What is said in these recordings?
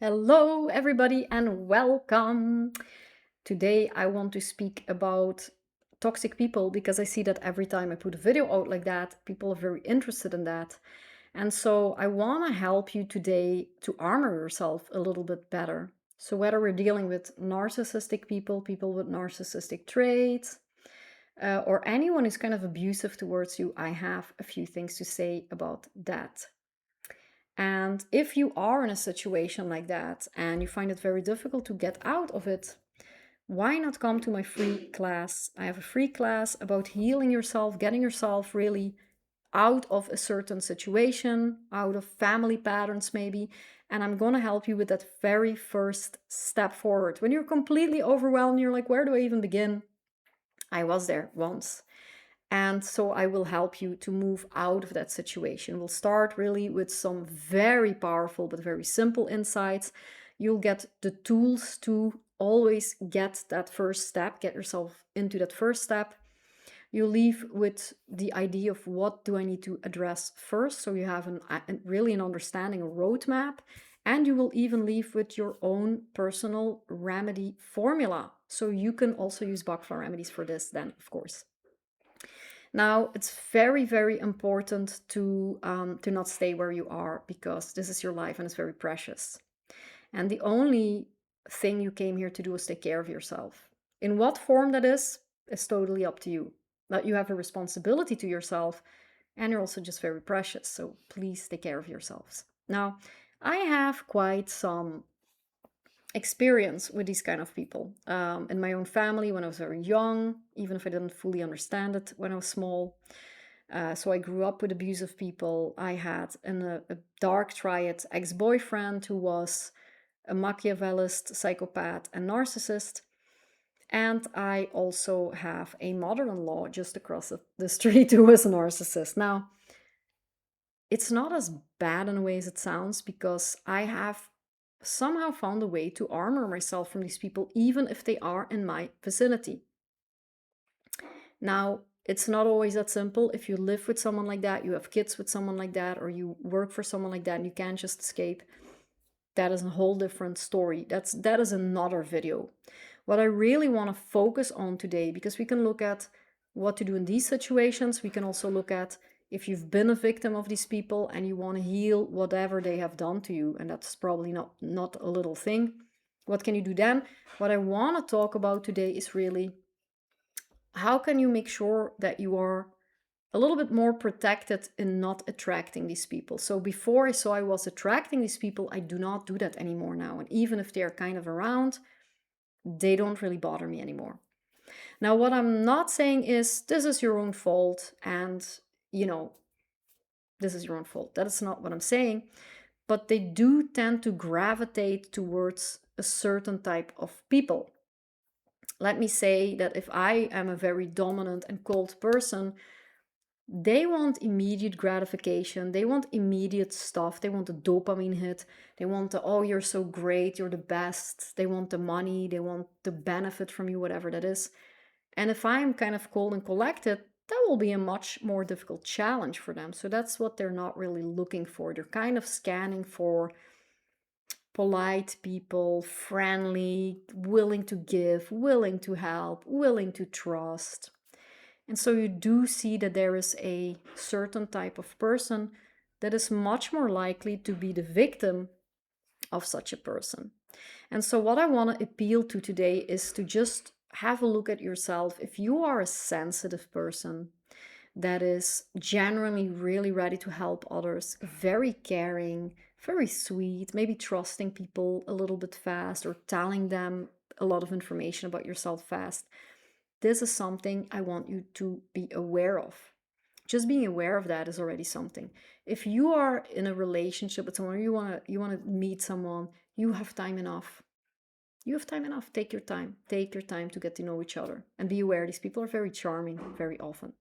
Hello, everybody, and welcome. Today, I want to speak about toxic people because I see that every time I put a video out like that, people are very interested in that. And so, I want to help you today to armor yourself a little bit better. So, whether we're dealing with narcissistic people, people with narcissistic traits, or anyone who's kind of abusive towards you, I have a few things to say about that. And if you are in a situation like that and you find it very difficult to get out of it, why not come to my free class? I have a free class about healing yourself, getting yourself really out of a certain situation, out of family patterns, maybe. And I'm going to help you with that very first step forward. When you're completely overwhelmed, you're like, where do I even begin? I was there once. And so I will help you to move out of that situation. We'll start really with some very powerful but very simple insights. You'll get the tools to always get that first step, get yourself into that first step. You leave with the idea of what do I need to address first, so you have really an understanding, a roadmap, and you will even leave with your own personal remedy formula. So you can also use Bach Flower remedies for this then, of course. Now, it's very, very important to not stay where you are because this is your life and it's very precious. And the only thing you came here to do is take care of yourself. In what form that is totally up to you. But you have a responsibility to yourself and you're also just very precious. So please take care of yourselves. Now, I have quite some experience with these kind of people in my own family when I was very young, even if I didn't fully understand it when I was small. So I grew up with abusive people. I had a dark triad ex-boyfriend who was a Machiavellist, psychopath, and narcissist. And I also have a mother-in-law just across the street who was a narcissist. Now, it's not as bad in a way as it sounds because I have somehow found a way to armor myself from these people, even if they are in my vicinity. Now, it's not always that simple. If you live with someone like that, you have kids with someone like that, or you work for someone like that and you can't just escape, that is a whole different story. That is another video. What I really want to focus on today, because we can look at what to do in these situations, we can also look at if you've been a victim of these people and you want to heal whatever they have done to you, and that's probably not a little thing. What can you do then? What I want to talk about today is really how can you make sure that you are a little bit more protected in not attracting these people. So before I saw I was attracting these people, I do not do that anymore now. And even if they're kind of around, they don't really bother me anymore. Now, what I'm not saying is this is your own fault and, you know, this is your own fault. That is not what I'm saying. But they do tend to gravitate towards a certain type of people. Let me say that if I am a very dominant and cold person, they want immediate gratification. They want immediate stuff. They want a dopamine hit. They want the, oh, you're so great, you're the best. They want the money. They want the benefit from you, whatever that is. And if I'm kind of cold and collected, that will be a much more difficult challenge for them. So that's what they're not really looking for. They're kind of scanning for polite people, friendly, willing to give, willing to help, willing to trust. And so you do see that there is a certain type of person that is much more likely to be the victim of such a person. And so, what I want to appeal to today is to just have a look at yourself. If you are a sensitive person that is genuinely really ready to help others, very caring, very sweet, maybe trusting people a little bit fast or telling them a lot of information about yourself fast, this is something I want you to be aware of. Just being aware of that is already something. If you are in a relationship with someone, or you want to meet someone, you have time enough. You have time enough. Take your time. Take your time to get to know each other and be aware. These people are very charming very often.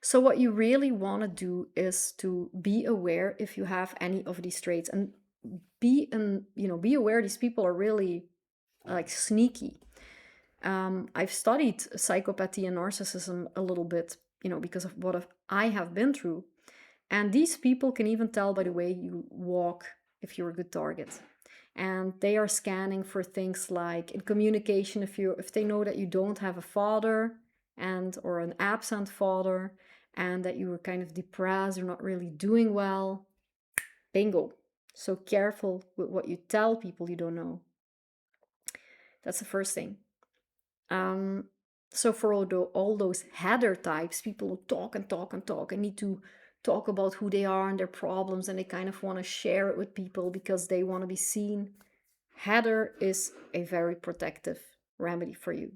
So what you really want to do is to be aware if you have any of these traits and be aware these people are really like sneaky. I've studied psychopathy and narcissism a little bit, because of what I have been through. And these people can even tell by the way you walk, if you're a good target. And they are scanning for things like in communication, if they know that you don't have a father and or an absent father, and that you were kind of depressed, you're not really doing well, bingo. So careful with what you tell people you don't know. That's the first thing. So for all those header types, people who talk and talk and talk and need to talk about who they are and their problems, and they kind of want to share it with people because they want to be seen, header is a very protective remedy for you.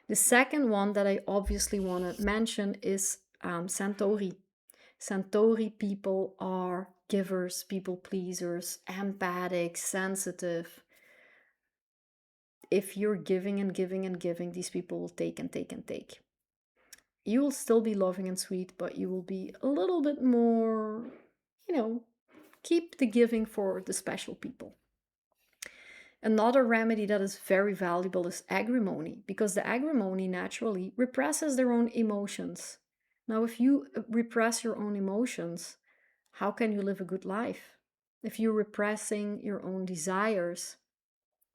The second one that I obviously want to mention is Centaury. Centaury people are givers, people pleasers, empathic, sensitive. If you're giving and giving and giving, these people will take and take and take. You will still be loving and sweet, but you will be a little bit more, keep the giving for the special people. Another remedy that is very valuable is agrimony, because the agrimony naturally represses their own emotions. Now, if you repress your own emotions, how can you live a good life? If you're repressing your own desires,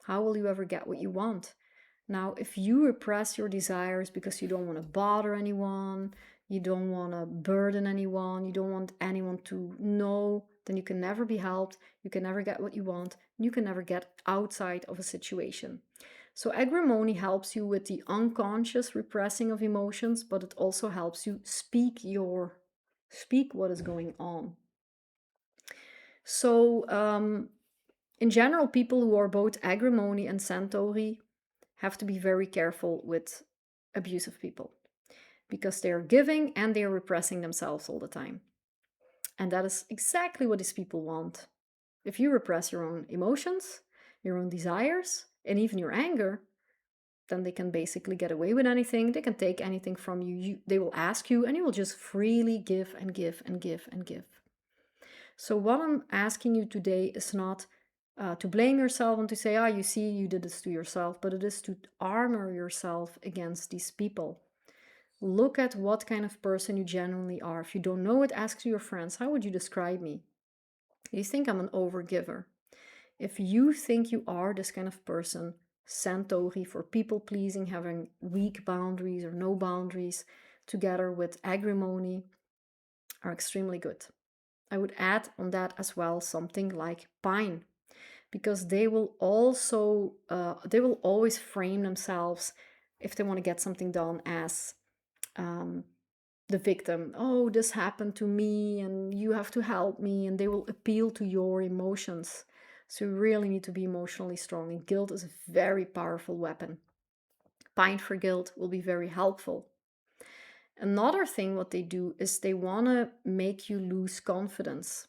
how will you ever get what you want? Now, if you repress your desires because you don't want to bother anyone, you don't want to burden anyone, you don't want anyone to know, then you can never be helped, you can never get what you want, you can never get outside of a situation. So agrimony helps you with the unconscious repressing of emotions, but it also helps you speak what is going on. So in general, people who are both agrimony and Centaury have to be very careful with abusive people, because they are giving and they are repressing themselves all the time. And that is exactly what these people want. If you repress your own emotions, your own desires, and even your anger, then they can basically get away with anything. They can take anything from you. They will ask you, and you will just freely give and give and give and give. So what I'm asking you today is not to blame yourself and to say, you see, you did this to yourself, but it is to armor yourself against these people. Look at what kind of person you genuinely are. If you don't know it, ask your friends, how would you describe me? You think I'm an overgiver. If you think you are this kind of person, Centaury for people pleasing, having weak boundaries or no boundaries, together with agrimony, are extremely good. I would add on that as well something like pine, because they will always frame themselves, if they want to get something done, as the victim. Oh, this happened to me and you have to help me, and they will appeal to your emotions. So you really need to be emotionally strong, and guilt is a very powerful weapon. Pine for guilt will be very helpful. Another thing what they do is they want to make you lose confidence.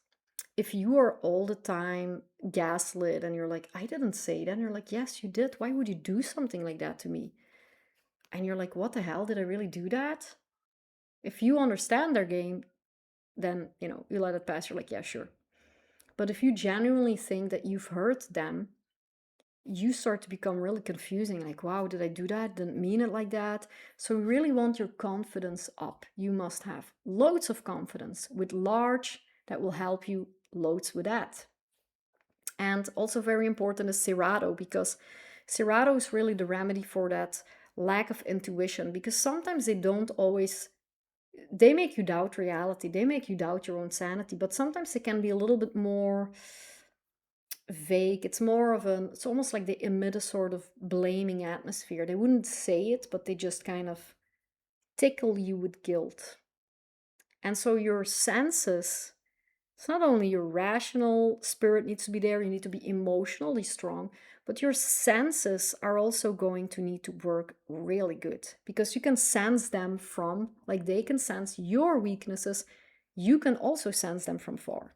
If you are all the time gaslit and you're like, I didn't say that, and you're like, yes, you did. Why would you do something like that to me? And you're like, what the hell? Did I really do that? If you understand their game, then, you let it pass. You're like, yeah, sure. But if you genuinely think that you've hurt them, you start to become really confusing. Like, wow, did I do that? Didn't mean it like that. So you really want your confidence up. You must have loads of confidence. With Larch, that will help you loads with that. And also very important is Serato, because Serato is really the remedy for that lack of intuition, because sometimes they make you doubt reality, they make you doubt your own sanity, but sometimes they can be a little bit more vague. It's almost like they emit a sort of blaming atmosphere. They wouldn't say it, but they just kind of tickle you with guilt. And so your senses, it's not only your rational spirit needs to be there, you need to be emotionally strong, but your senses are also going to need to work really good, because you can sense them from, like they can sense your weaknesses, you can also sense them from far.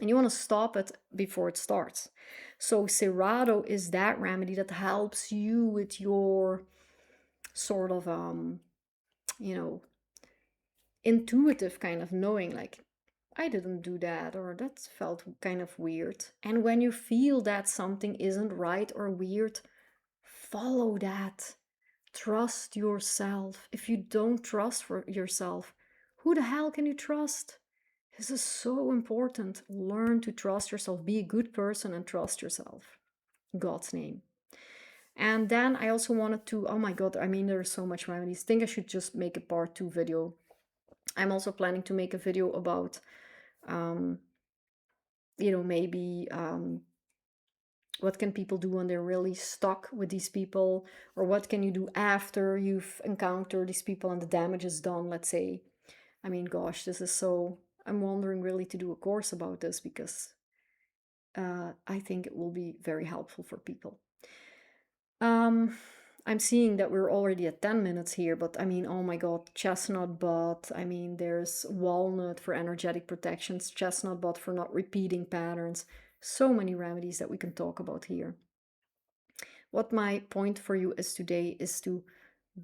And you want to stop it before it starts. So Serato is that remedy that helps you with your sort of, intuitive kind of knowing, like, I didn't do that, or that felt kind of weird. And when you feel that something isn't right or weird, follow that. Trust yourself. If you don't trust for yourself, who the hell can you trust? This is so important. Learn to trust yourself. Be a good person and trust yourself. In God's name. And then I also wanted to, oh my God, I mean, there's so much remedies. I think I should just make a part 2 video. I'm also planning to make a video about, um, maybe what can people do when they're really stuck with these people, or what can you do after you've encountered these people and the damage is done, let's say. I mean, gosh, this is so, I'm wondering really to do a course about this because I think it will be very helpful for people. Um, I'm seeing that we're already at 10 minutes here, but I mean, oh my God, chestnut bud. I mean, there's walnut for energetic protections, chestnut bud for not repeating patterns. So many remedies that we can talk about here. What my point for you is today is to,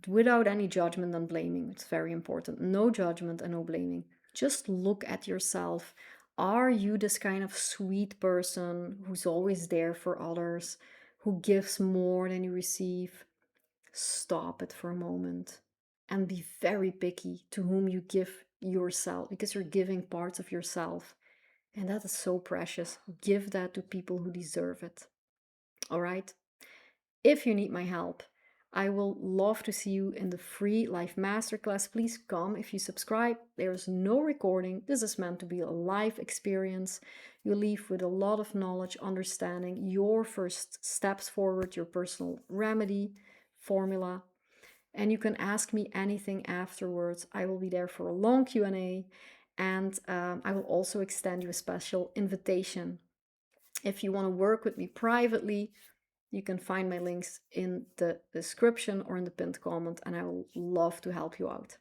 without any judgment and blaming, it's very important. No judgment and no blaming. Just look at yourself. Are you this kind of sweet person who's always there for others, who gives more than you receive? Stop it for a moment and be very picky to whom you give yourself, because you're giving parts of yourself. And that is so precious. Give that to people who deserve it. All right? If you need my help, I will love to see you in the free live masterclass. Please come if you subscribe. There's no recording. This is meant to be a live experience. You leave with a lot of knowledge, understanding your first steps forward, your personal remedy formula. And you can ask me anything afterwards. I will be there for a long Q&A, and I will also extend you a special invitation. If you want to work with me privately, you can find my links in the description or in the pinned comment, and I will love to help you out.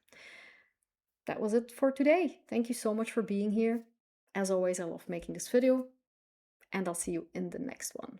That was it for today. Thank you so much for being here. As always, I love making this video, and I'll see you in the next one.